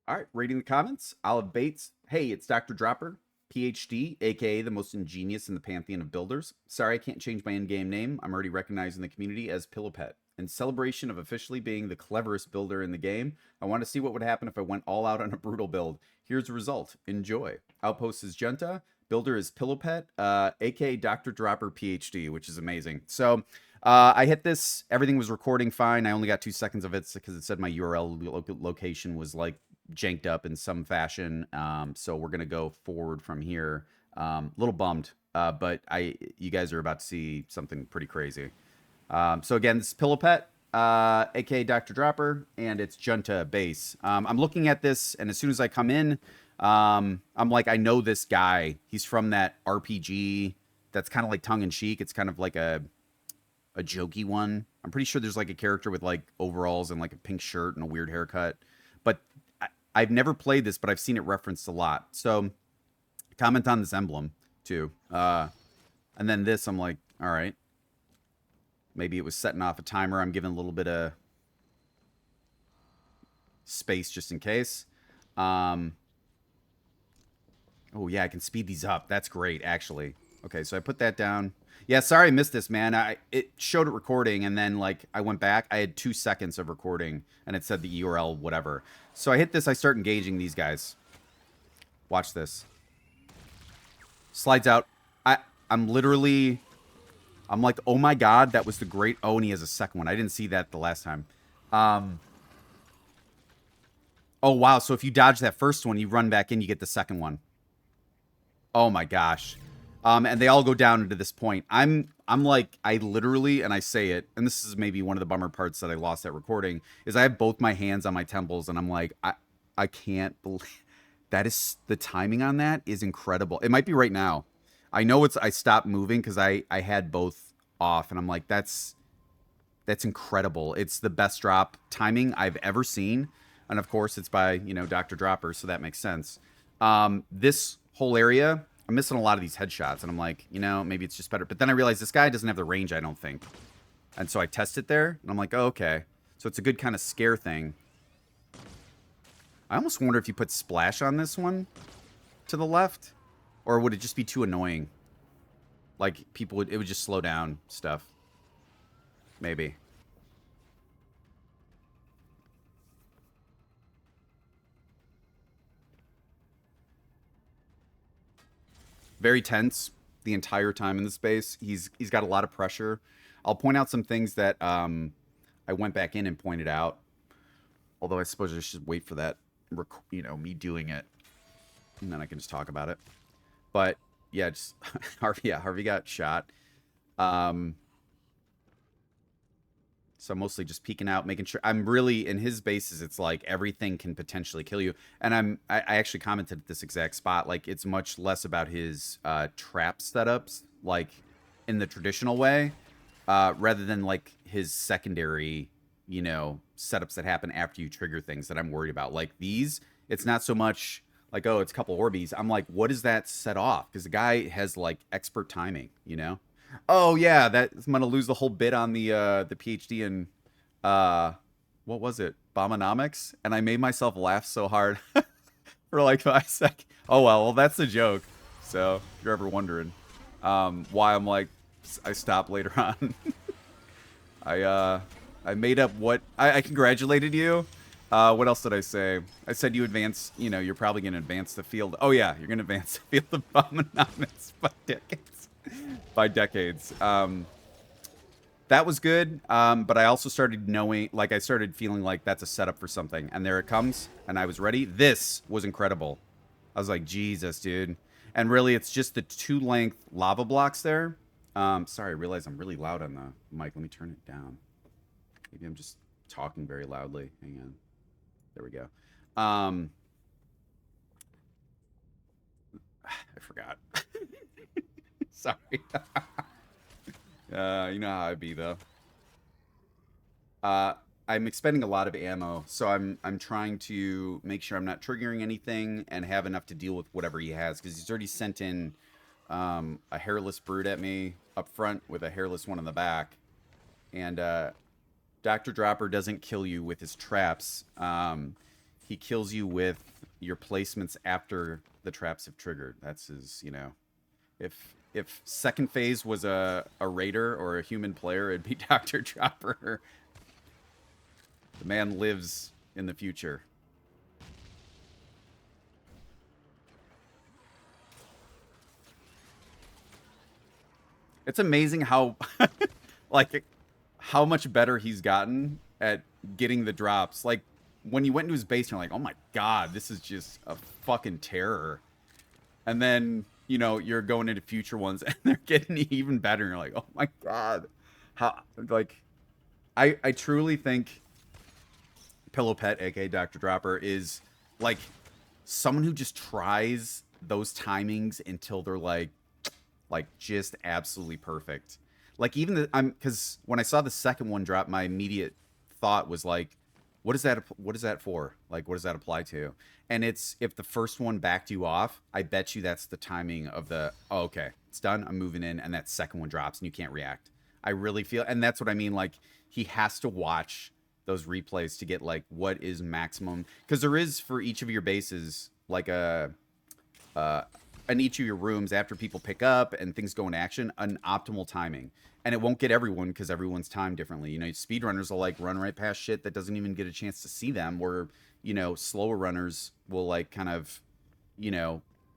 All right, reading the comments. Olive Bates. Hey, it's Dr. Dropper, PhD, aka the most ingenious in the pantheon of builders. Sorry, I can't change my in-game name. I'm already recognized in the community as PillowPet. In celebration of officially being the cleverest builder in the game, I want to see what would happen if I went all out on a brutal build. Here's the result. Enjoy. Outpost is Junta. Builder is PillowPet, aka Dr. Dropper, PhD, which is amazing. So I hit this. Everything was recording fine. I only got 2 seconds of it because it said my URL location was like janked up in some fashion. So we're gonna go forward from here. Little bummed, but you guys are about to see something pretty crazy. So again, this is PillowPet, aka Dr. Dropper, and it's Junta base. I'm looking at this, and as soon as I come in, I'm like, I know this guy. He's from that RPG that's kind of like tongue in cheek. It's kind of like a jokey one. I'm pretty sure there's like a character with like overalls and like a pink shirt and a weird haircut. But I've never played this, but I've seen it referenced a lot. So comment on this emblem too. And then this, I'm like, all right. Maybe it was setting off a timer. I'm giving a little bit of space just in case. Oh yeah, I can speed these up. That's great, actually. Okay, so I put that down. Yeah, sorry I missed this, man. It showed it recording, and then like I went back. I had 2 seconds of recording, and it said the URL, whatever. So I hit this. I start engaging these guys. Watch this. Slides out. I'm literally. I'm like, oh my god, that was the great. Oh, and he has a second one. I didn't see that the last time. Oh wow. So if you dodge that first one, you run back in, you get the second one. Oh my gosh. And they all go down into this point. I'm like, I literally, and I say it, and this is maybe one of the bummer parts that I lost that recording, is I have both my hands on my temples, and I'm like, I can't believe that is the timing on that is incredible. It might be right now. I know I stopped moving because I had both off, and I'm like, that's incredible. It's the best drop timing I've ever seen. And of course, it's by, Dr. Dropper, so that makes sense. This whole area, I'm missing a lot of these headshots, and I'm like, maybe it's just better. But then I realized this guy doesn't have the range, I don't think. And so I test it there, and I'm like, oh, okay. So it's a good kind of scare thing. I almost wonder if you put splash on this one to the left, or would it just be too annoying? Like, it would just slow down stuff. Maybe. Very tense the entire time in the space. He's got a lot of pressure. I'll point out some things that I went back in and pointed out. Although I suppose I should wait for that, me doing it, and then I can just talk about it. But yeah, just Harvey got shot. So I'm mostly just peeking out, making sure. I'm really in his bases. It's like everything can potentially kill you. And I actually commented at this exact spot. Like it's much less about his trap setups, like in the traditional way, rather than like his secondary, setups that happen after you trigger things that I'm worried about. Like these, it's not so much like, oh, it's a couple Orbeez. I'm like, what does that set off? Because the guy has like expert timing. Oh yeah, I'm gonna lose the whole bit on the PhD in what was it? Bombanomics, and I made myself laugh so hard for like 5 seconds. Oh well, that's the joke. So if you're ever wondering why I'm like I stopped later on. I made up what I congratulated you. What else did I say? I said you advance. You're probably gonna advance the field. Oh yeah, you're gonna advance the field of Bombanomics by decades. By decades. That was good. But I also started knowing, like, I started feeling like that's a setup for something. And there it comes. And I was ready. This was incredible. I was like, Jesus, dude. And really, it's just the 2-length lava blocks there. Sorry, I realize I'm really loud on the mic. Let me turn it down. Maybe I'm just talking very loudly. Hang on. There we go. I forgot. Sorry. You know how I be though. I'm expending a lot of ammo, so I'm trying to make sure I'm not triggering anything and have enough to deal with whatever he has, because he's already sent in a hairless brood at me up front with a hairless one in the back, and Dr. Dropper doesn't kill you with his traps. he kills you with your placements after the traps have triggered. That's his, if second phase was a raider or a human player, it'd be Dr. Dropper. The man lives in the future. It's amazing how like how much better he's gotten at getting the drops. Like when you went into his base, you're like, oh my god, this is just a fucking terror. And then, you're going into future ones and they're getting even better. And you're like, oh my god. How like I truly think PillowPet, aka Dr. Dropper, is like someone who just tries those timings until they're like just absolutely perfect. Like even because when I saw the second one drop, my immediate thought was like, what is that for? Like, what does that apply to? And it's if the first one backed you off, I bet you that's the timing of the, oh, okay, it's done, I'm moving in, and that second one drops and you can't react. I really feel, and that's what I mean. Like he has to watch those replays to get like what is maximum, because there is for each of your bases like in each of your rooms after people pick up and things go in action, an optimal timing. And it won't get everyone because everyone's timed differently. Speedrunners will like run right past shit that doesn't even get a chance to see them, where, slower runners will like kind of,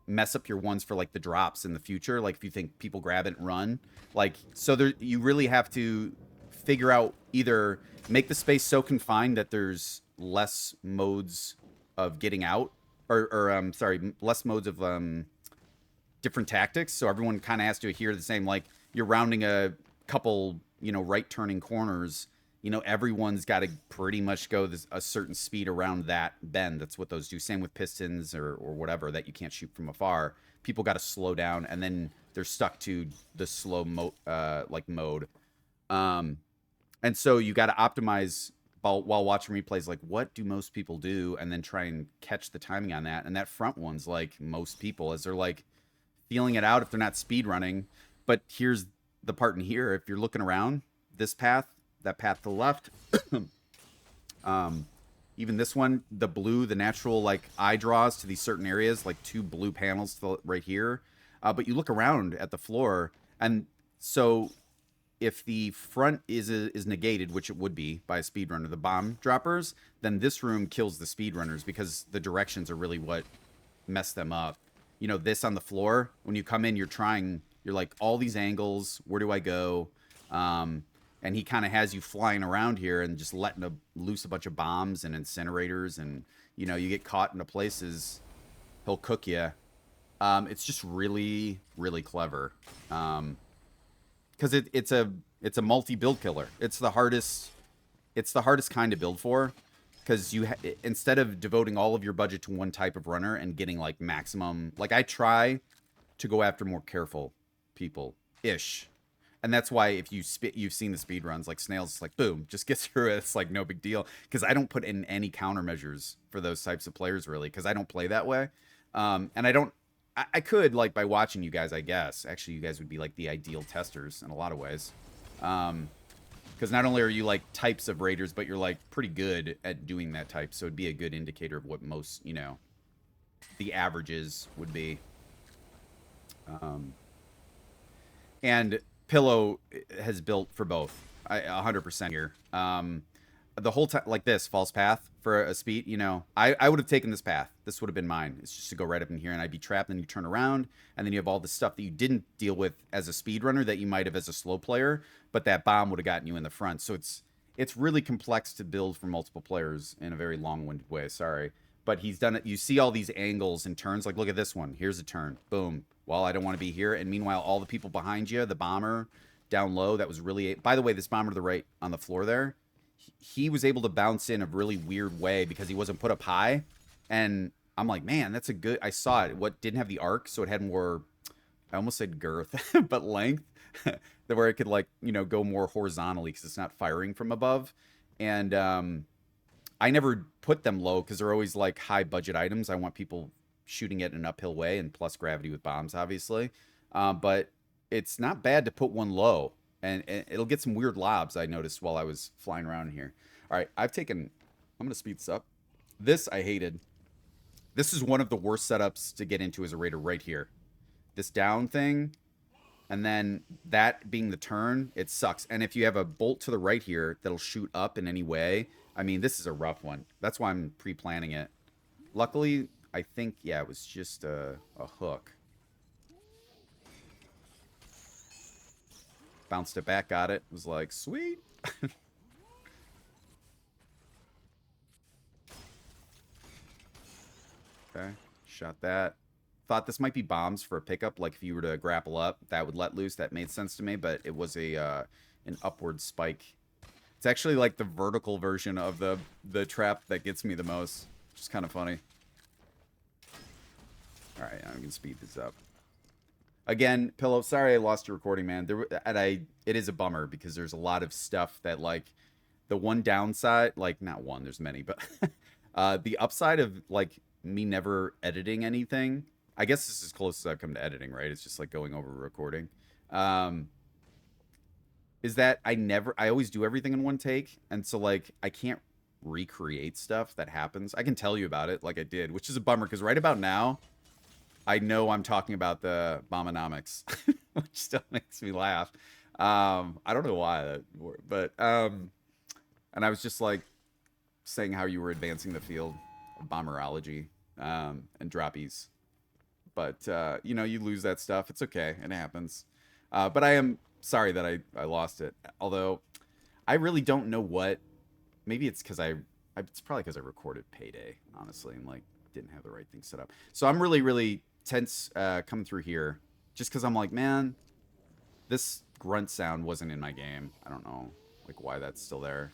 mess up your ones for like the drops in the future. Like if you think people grab it and run, like, so there, you really have to figure out either make the space so confined that there's less modes of getting out or sorry, less modes of, different tactics, so everyone kind of has to adhere to the same. Like you're rounding a couple, right turning corners, everyone's got to pretty much go a certain speed around that bend. That's what those do. Same with pistons or whatever that you can't shoot from afar. People got to slow down, and then they're stuck to the slow mode. And so you got to optimize while watching replays, like what do most people do, and then try and catch the timing on that. And that front one's like most people, as they're like feeling it out if they're not speed running. But here's the part in here: if you're looking around, this path, that path to the left, even this one, the blue, the natural like eye draws to these certain areas, like 2 blue panels right here. But you look around at the floor, and so if the front is negated, which it would be by a speedrunner, the bomb droppers, then this room kills the speedrunners because the directions are really what mess them up. This on the floor, when you come in, you're like, all these angles, where do I go? And he kind of has you flying around here and just letting loose a bunch of bombs and incinerators, and, you get caught into places, he'll cook you. It's just really, really clever. Because it's a multi-build killer. It's the hardest kind to build for. Because instead of devoting all of your budget to one type of runner and getting like maximum, like I try to go after more careful people ish, and that's why if you've seen the speed runs, like Snail's like boom, just gets through it. It's like no big deal, because I don't put in any countermeasures for those types of players really, because I don't play that way, and I could, like, by watching you guys, I guess actually you guys would be like the ideal testers in a lot of ways. Because not only are you like types of raiders, but you're like pretty good at doing that type. So it'd be a good indicator of what most, the averages would be. And Pillow has built for both. 100% here. The whole time, like this false path for a speed, I would have taken this path. This would have been mine. It's just to go right up in here and I'd be trapped, and then you turn around and then you have all the stuff that you didn't deal with as a speedrunner that you might have as a slow player, but that bomb would have gotten you in the front. So it's really complex to build for multiple players in a very long-winded way. Sorry. But he's done it. You see all these angles and turns. Like, look at this one. Here's a turn. Boom. Well, I don't want to be here. And meanwhile, all the people behind you, the bomber down low, that was really... By the way, this bomber to the right on the floor there, he was able to bounce in a really weird way because he wasn't put up high. And I'm like, man, that's a good... I saw it. What didn't have the arc, so it had more... I almost said girth, but length. Where it could, like, go more horizontally because it's not firing from above. And I never put them low because they're always, like, high-budget items. I want people shooting it in an uphill way, and plus gravity with bombs, obviously. But it's not bad to put one low. And it'll get some weird lobs, I noticed while I was flying around here. All right, I'm going to speed this up. This I hated. This is one of the worst setups to get into as a raider right here. This down thing, and then that being the turn, it sucks. And if you have a bolt to the right here that'll shoot up in any way, I mean, this is a rough one. That's why I'm pre-planning it. Luckily, I think, yeah, it was just a hook. Bounced it back, got it. Was like, sweet. Okay, shot that. Thought this might be bombs for a pickup, like if you were to grapple up, that would let loose. That made sense to me, but it was a an upward spike. It's actually like the vertical version of the trap that gets me the most, which is kind of funny. All right, I can speed this up. Again, Pillow, sorry I lost your recording, man. It is a bummer because there's a lot of stuff that, like, the one downside, like, not one, there's many, but the upside of, like, me never editing anything, I guess this is as close as I've come to editing, right? It's just like going over recording. Is that I always do everything in one take, and so, like, I can't recreate stuff that happens. I can tell you about it like I did, which is a bummer because right about now, I know I'm talking about the BOMBANOMICS, which still makes me laugh. I don't know why, but and I was just like saying how you were advancing the field of bomberology and droppies, but you know, you lose that stuff. It's okay, it happens. But I am sorry that I lost it. Although I really don't know what. Maybe it's because it's probably because I recorded Payday, honestly, and like didn't have the right thing set up. So I'm really tense coming through here, just because I'm like, man, this grunt sound wasn't in my game. I don't know like why that's still there.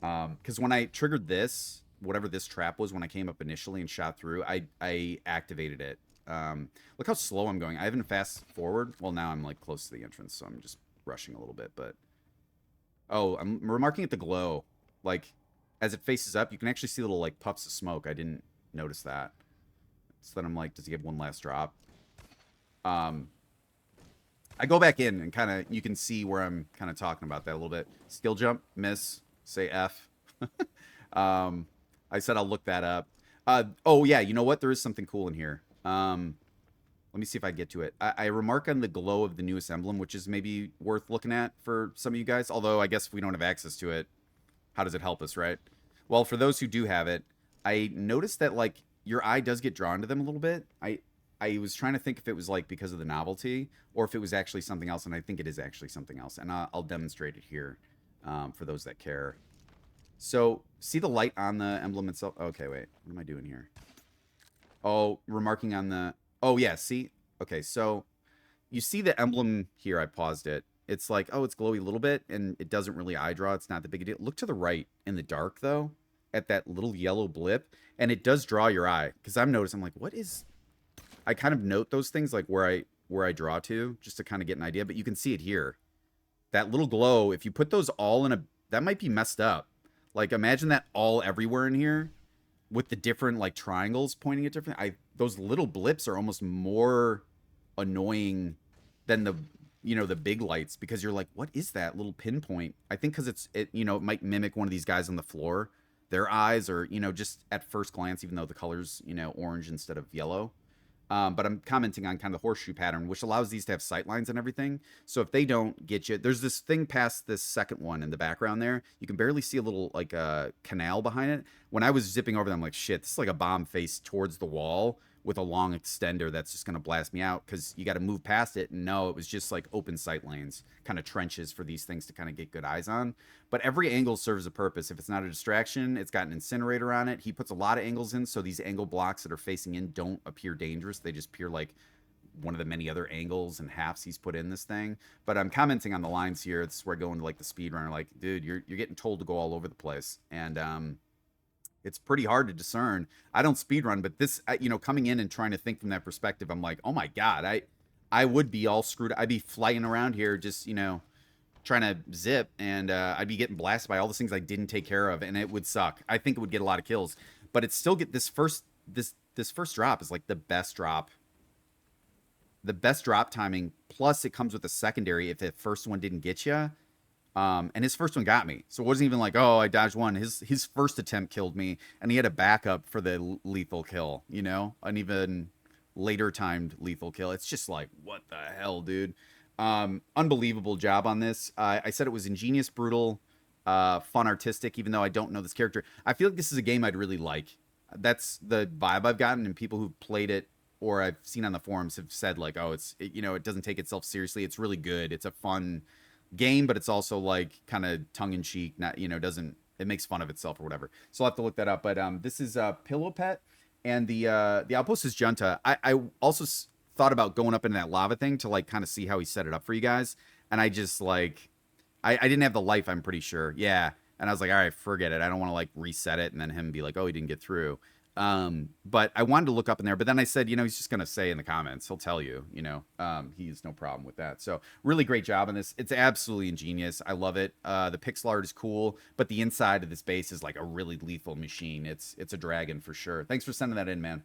Because when I triggered this, whatever this trap was, when I came up initially and shot through, I activated it. Look how slow I'm going. I haven't fast forward. Well, now I'm like close to the entrance, so I'm just rushing a little bit. But oh, I'm remarking at the glow. Like as it faces up, you can actually see little like puffs of smoke. I didn't notice that. So then I'm like, does he get one last drop? I go back in and kind of, you can see where I'm kind of talking about that a little bit. Skill jump, miss, say F. I said I'll look that up. Oh yeah, you know what? There is something cool in here. Let me see if I get to it. I remark on the glow of the newest emblem, which is maybe worth looking at for some of you guys. Although I guess if we don't have access to it, how does it help us, right? Well, for those who do have it, I noticed that like your eye does get drawn to them a little bit. I was trying to think if it was like because of the novelty or if it was actually something else, and I think it is actually something else, and I'll demonstrate it here for those that care. So see the light on the emblem itself. Okay, wait, what am I doing here? Oh, remarking on the. Oh yeah, see. Okay, so you see the emblem here. I paused it. It's like, oh, it's glowy a little bit, and it doesn't really eye draw. It's not the big a deal. Look to the right in the dark though, at that little yellow blip, and it does draw your eye. Because I'm noticing, I'm like, what is? I kind of note those things like where I draw to, just to kind of get an idea. But you can see it here. That little glow. If you put those all in a, that might be messed up. Like imagine that all everywhere in here, with the different like triangles pointing at different. Those little blips are almost more annoying than the big lights, because you're like, what is that little pinpoint? I think because it might mimic one of these guys on the floor, their eyes, or just at first glance, even though the color's orange instead of yellow. But I'm commenting on kind of the horseshoe pattern, which allows these to have sight lines and everything. So if they don't get you, there's this thing past this second one in the background there. You can barely see a little like a canal behind it. When I was zipping over them, I'm like, shit, this is like a bomb face towards the wall with a long extender that's just going to blast me out, because you got to move past it. And no, it was just like open sight lanes, kind of trenches for these things to kind of get good eyes on. But every angle serves a purpose. If it's not a distraction, it's got an incinerator on it. He puts a lot of angles in, so these angle blocks that are facing in don't appear dangerous. They just appear like one of the many other angles and halves he's put in this thing. But I'm commenting on the lines here. This is where I go into like the speedrunner, like, dude, you're getting told to go all over the place. And it's pretty hard to discern. I don't speedrun, but this, coming in and trying to think from that perspective, I'm like, oh my God, I would be all screwed. I'd be flying around here just, trying to zip, and I'd be getting blasted by all the things I didn't take care of, and it would suck. I think it would get a lot of kills, but it still get this first drop is like the best drop timing. Plus it comes with a secondary if the first one didn't get you. And his first one got me. So it wasn't even like, oh, I dodged one. His first attempt killed me, and he had a backup for the lethal kill, you know, an even later timed lethal kill. It's just like, what the hell, dude? Unbelievable job on this. I said it was ingenious, brutal, fun, artistic, even though I don't know this character. I feel like this is a game I'd really like. That's the vibe I've gotten, and people who've played it or I've seen on the forums have said like, oh, you know, it doesn't take itself seriously. It's really good. It's a fun game, but it's also like kind of tongue in cheek. Not, you know, doesn't, it makes fun of itself or whatever. So I'll have to look that up. But this is PillowPet, and the outpost is Junta. I also thought about going up into that lava thing to like kind of see how he set it up for you guys, and I just like I didn't have the life. I'm pretty sure. Yeah. And I was like, all right, forget it. I don't want to like reset it and then him be like, oh, he didn't get through. But I wanted to look up in there, but then I said, you know, he's just going to say in the comments, he'll tell you, you know, he's no problem with that. So really great job on this. It's absolutely ingenious. I love it. The pixel art is cool, but the inside of this base is like a really lethal machine. It's a dragon for sure. Thanks for sending that in, man.